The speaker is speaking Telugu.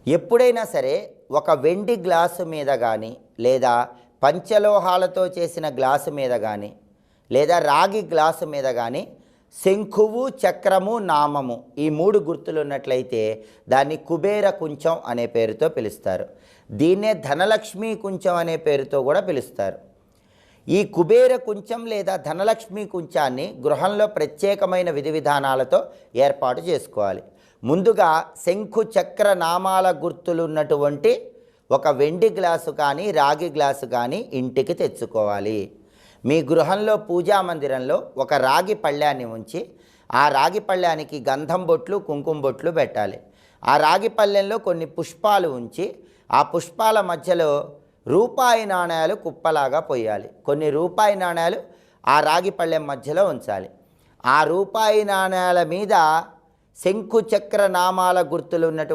ఎప్పుడైనా సరే ఒక వెండి గ్లాసు మీద కానీ లేదా పంచలోహాలతో చేసిన గ్లాసు మీద కానీ లేదా రాగి గ్లాసు మీద కానీ శంఖువు చక్రము నామము ఈ మూడు గుర్తులు ఉన్నట్లయితే దాన్ని కుబేర కుంచం అనే పేరుతో పిలుస్తారు. దీన్నే ధనలక్ష్మీ కుంచం అనే పేరుతో కూడా పిలుస్తారు. ఈ కుబేర కుంచం లేదా ధనలక్ష్మీ కుంచాన్ని గృహంలో ప్రత్యేకమైన విధి విధానాలతో ఏర్పాటు చేసుకోవాలి. ముందుగా శంఖు చక్ర నామాల గుర్తులున్నటువంటి ఒక వెండి గ్లాసు కానీ రాగి గ్లాసు కానీ ఇంటికి తెచ్చుకోవాలి. మీ గృహంలో పూజా మందిరంలో ఒక రాగి పళ్ళాన్ని ఉంచి ఆ రాగి పళ్ళానికి గంధం బొట్లు కుంకుమ బొట్లు పెట్టాలి. ఆ రాగి పళ్ళెంలో కొన్ని పుష్పాలు ఉంచి ఆ పుష్పాల మధ్యలో రూపాయి నాణ్యాలు కుప్పలాగా పోయాలి. కొన్ని రూపాయి నాణ్యాలు ఆ రాగి పళ్ళెం మధ్యలో ఉంచాలి. ఆ రూపాయి నాణ్యాల మీద శంఖు చక్ర నామాల గుర్తులు ఉన్నటువంటి